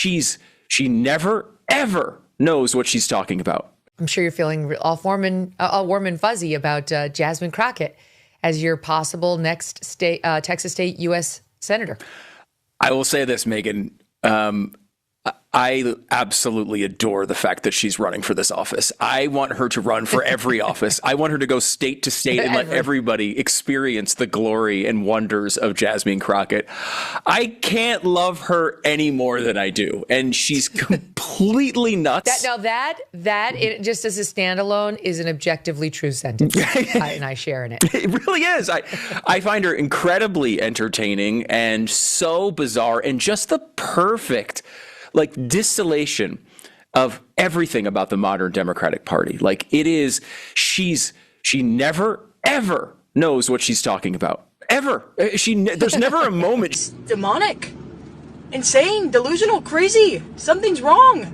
she never, ever knows what she's talking about. I'm sure you're feeling all warm and fuzzy about Jasmine Crockett as your possible next Texas State U.S. Senator. I will say this, Megan. I absolutely adore the fact that she's running for this office. I want her to run for every office. I want her to go state to state and let everybody experience the glory and wonders of Jasmine Crockett. I can't love her any more than I do. And she's completely nuts. That just as a standalone is an objectively true sentence. And I share in it. It really is. I find her incredibly entertaining and so bizarre and just the perfect distillation of everything about the modern Democratic Party. She never, ever knows what she's talking about. Ever. There's never a moment. It's demonic, insane, delusional, crazy. Something's wrong.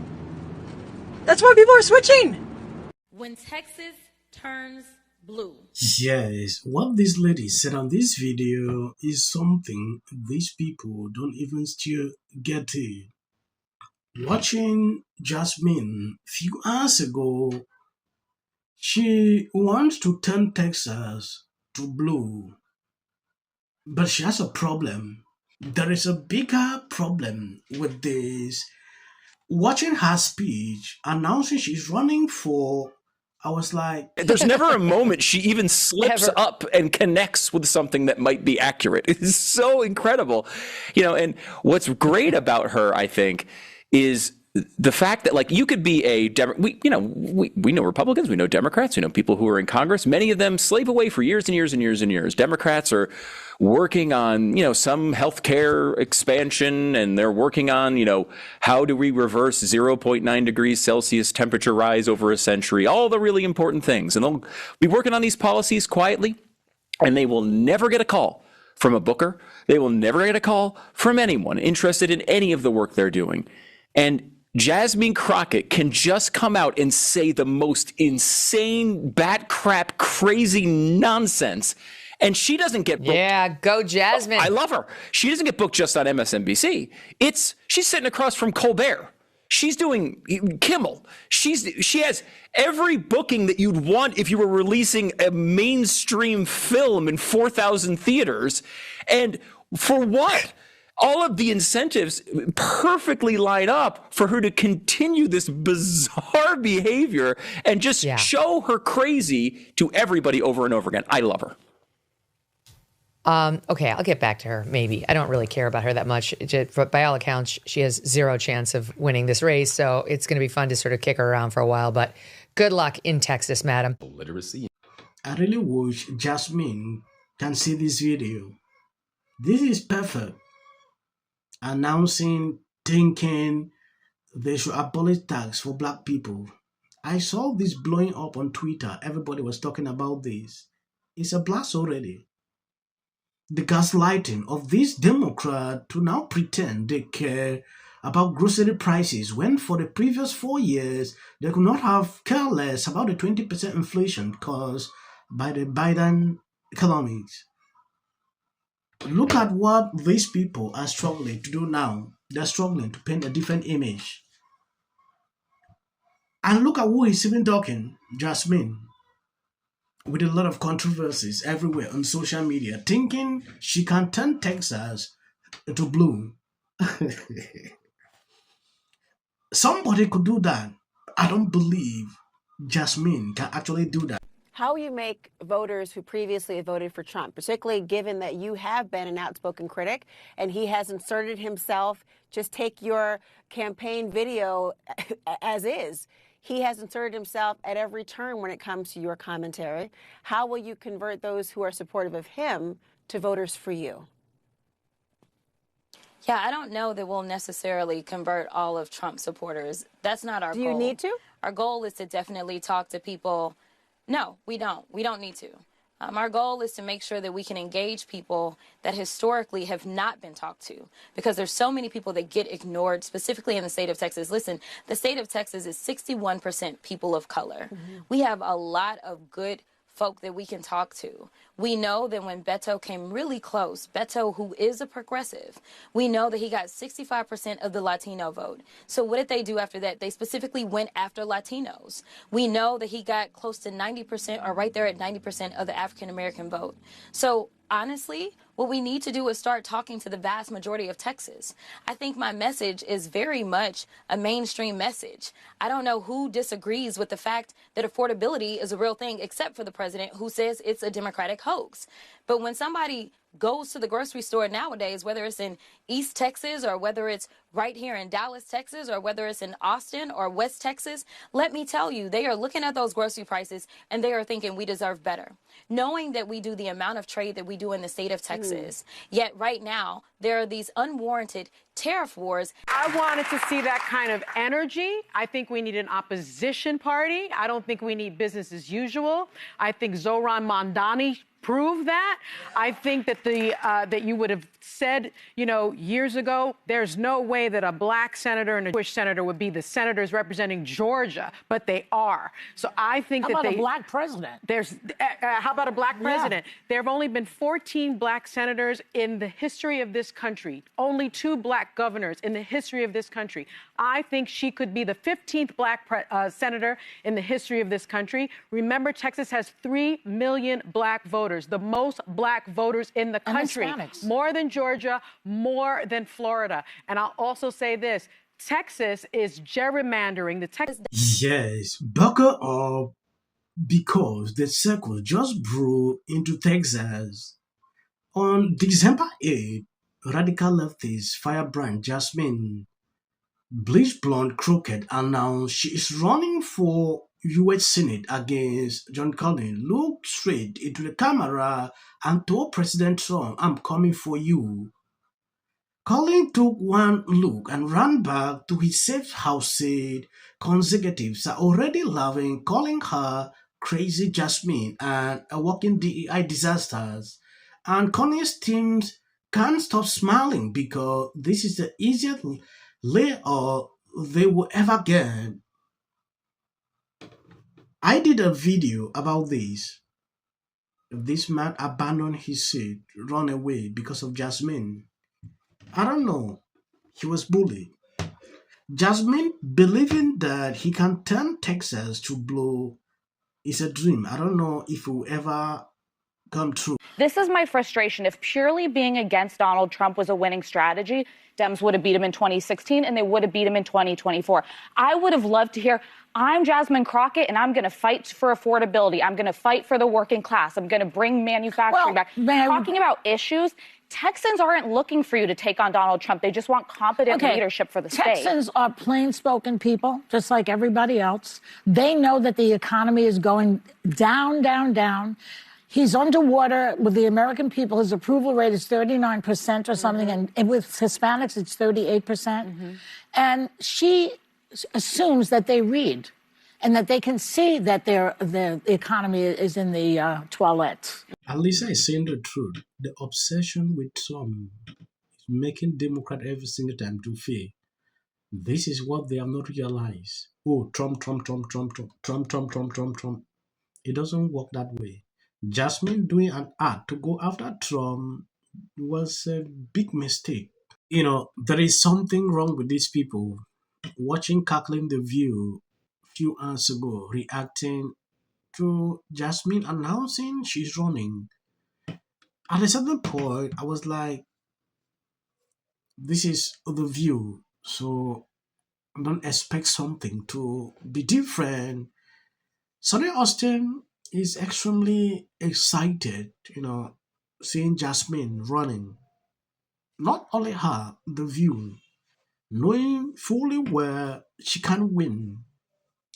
That's why people are switching. When Texas turns blue. Yes, what this lady said on this video is something these people don't even still get it. Watching Jasmine a few hours ago, she wants to turn Texas to blue. But she has a problem. There is a bigger problem with this. Watching her speech, announcing she's running for, I was like... There's never a moment she even slips up and connects with something that might be accurate. It's so incredible. And what's great about her, I think, is the fact that you could be we know Republicans, we know Democrats, we know people who are in Congress. Many of them slave away for years and years and years and years. Democrats are working on, some healthcare expansion, and they're working on, how do we reverse 0.9 degrees Celsius temperature rise over a century, all the really important things. And they'll be working on these policies quietly, and they will never get a call from a booker. They will never get a call from anyone interested in any of the work they're doing. And Jasmine Crockett can just come out and say the most insane, bat crap, crazy nonsense. And she doesn't get booked. Yeah, go Jasmine. I love her. She doesn't get booked just on MSNBC. She's sitting across from Colbert. She's doing Kimmel. She has every booking that you'd want if you were releasing a mainstream film in 4,000 theaters. And for what? All of the incentives perfectly line up for her to continue this bizarre behavior and just show her crazy to everybody over and over again. I love her. Okay, I'll get back to her, maybe. I don't really care about her that much. But by all accounts, she has zero chance of winning this race, so it's going to be fun to sort of kick her around for a while. But good luck in Texas, madam. Literacy. I really wish Jasmine can see this video. This is perfect. Announcing, thinking they should abolish tax for black people. I saw this blowing up on Twitter. Everybody was talking about this. It's a blast already. The gaslighting of this Democrat to now pretend they care about grocery prices when for the previous 4 years they could not have care less about the 20% inflation caused by the Biden economics. Look at what these people are struggling to do now. They're struggling to paint a different image. And look at who is even talking, Jasmine, with a lot of controversies everywhere on social media, thinking she can turn Texas to blue. Somebody could do that. I don't believe Jasmine can actually do that. How you make voters who previously voted for Trump, particularly given that you have been an outspoken critic and he has inserted himself, just take your campaign video as is. He has inserted himself at every turn when it comes to your commentary. How will you convert those who are supportive of him to voters for you? Yeah, I don't know that we'll necessarily convert all of Trump supporters. That's not our goal. Do you need to? Our goal is to definitely talk to people. No, we don't. We don't need to. Our goal is to make sure that we can engage people that historically have not been talked to, because there's so many people that get ignored, specifically in the state of Texas. Listen, the state of Texas is 61% people of color. Mm-hmm. We have a lot of good folk that we can talk to. We know that when Beto came really close, Beto, who is a progressive, we know that he got 65% of the Latino vote. So what did they do after that? They specifically went after Latinos. We know that he got close to 90% or right there at 90% of the African American vote. So honestly, what we need to do is start talking to the vast majority of Texas. I think my message is very much a mainstream message. I don't know who disagrees with the fact that affordability is a real thing, except for the president, who says it's a Democratic hoax. But when somebody goes to the grocery store nowadays, whether it's in East Texas or whether it's right here in Dallas, Texas, or whether it's in Austin or West Texas, let me tell you, they are looking at those grocery prices and they are thinking we deserve better. Knowing that we do the amount of trade that we do in the state of Texas, yet right now there are these unwarranted tariff wars. I wanted to see that kind of energy. I think we need an opposition party. I don't think we need business as usual. I think Zohran Mamdani proved that. I think that that you would have said, years ago, there's no way that a black senator and a Jewish senator would be the senators representing Georgia, but they are. So I think how about a black president? How about a black president? Yeah. There have only been 14 black senators in the history of this country. Only 2 black governors in the history of this country. I think she could be the 15th black senator in the history of this country. Remember, Texas has 3 million black voters, the most black voters in the country. More than Georgia, more than Florida. And I'll also say this, Texas is gerrymandering. Yes, buckle up, because the circle just broke into Texas. On December 8th, radical leftist firebrand Jasmine Bleach Blonde Crockett announced she is running for U.S. Senate against John Cornyn, looked straight into the camera and told President Trump, "I'm coming for you." Cornyn took one look and ran back to his safe house, said conservatives are already laughing, calling her crazy Jasmine and a walking DEI disasters. And Cornyn's teams can't stop smiling because this is the easiest layoff they will ever get. I did a video about this. This man abandoned his seat, run away because of Jasmine. I don't know. He was bullied. Jasmine believing that he can turn Texas to blue is a dream. I don't know if it will ever come true. This is my frustration. If purely being against Donald Trump was a winning strategy, Dems would have beat him in 2016 and they would have beat him in 2024. I would have loved to hear, I'm Jasmine Crockett and I'm going to fight for affordability. I'm going to fight for the working class. I'm going to bring manufacturing back. Talking about issues, Texans aren't looking for you to take on Donald Trump. They just want competent leadership for the state. Texans are plain-spoken people, just like everybody else. They know that the economy is going down, down, down. He's underwater with the American people. His approval rate is 39% or something, and with Hispanics, it's 38%. And she assumes that they read and that they can see that the economy is in the toilette. Alyssa is saying the truth. The obsession with Trump is making Democrat every single time to fail. This is what they have not realized. Oh, Trump, Trump, Trump, Trump, Trump, Trump, Trump, Trump, Trump, Trump. It doesn't work that way. Jasmine doing an act to go after Trump was a big mistake. There is something wrong with these people. Watching Cackling The View a few hours ago, reacting to Jasmine announcing she's running. At a certain point, I was like, this is The View, so I don't expect something to be different. Sonny Austin is extremely excited, seeing Jasmine running. Not only her, The View, knowing fully well she can win.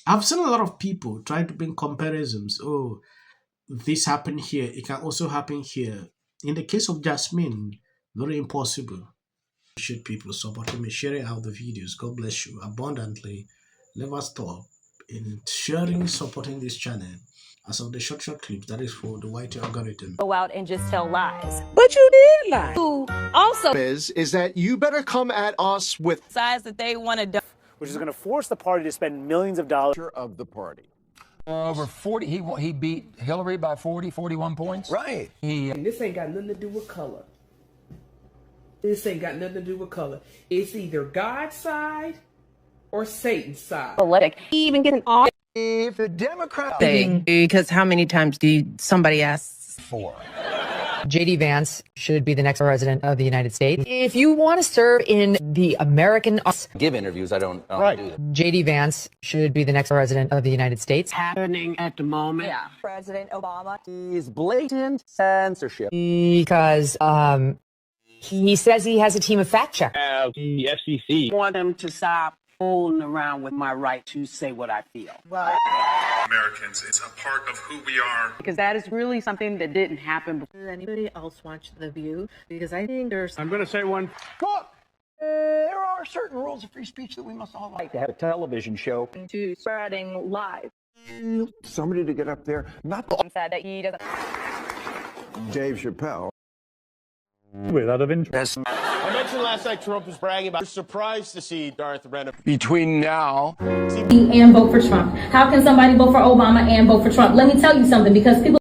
I've seen a lot of people trying to bring comparisons. Oh, this happened here. It can also happen here. In the case of Jasmine, very impossible. Appreciate people supporting me, sharing out the videos. God bless you abundantly. Never stop in sharing, supporting this channel. As of the short clips, that is for the white algorithm. Go out and just tell lies. But you did lie. Who also is that you better come at us with sides that they want to do, which is going to force the party to spend millions of dollars of the party. Over 40, he beat Hillary by 41 points. Right. And this ain't got nothing to do with color. This ain't got nothing to do with color. It's either God's side or Satan's side. Even getting off. If the Democrats... Because how many times do somebody asks? 4. JD Vance should be the next president of the United States. If you want to serve in the American... Give interviews, I don't do that. JD Vance should be the next president of the United States. Happening at the moment. Yeah. President Obama Is blatant censorship. Because he says he has a team of fact checkers. The FCC want them to stop fooling around with my right to say what I feel. Americans, it's a part of who we are. Because that is really something that didn't happen before. Does anybody else watch The View? Because I think there's... I'm going to say one. Look, there are certain rules of free speech that we must all like. To have a television show. to spreading lies. Somebody to get up there, not Said that he doesn't... Dave Chappelle. Without of interest. I mentioned last night Trump was bragging about. Surprised to see Darth Renner. Between now And vote for Trump. How can somebody vote for Obama and vote for Trump? Let me tell you something, because people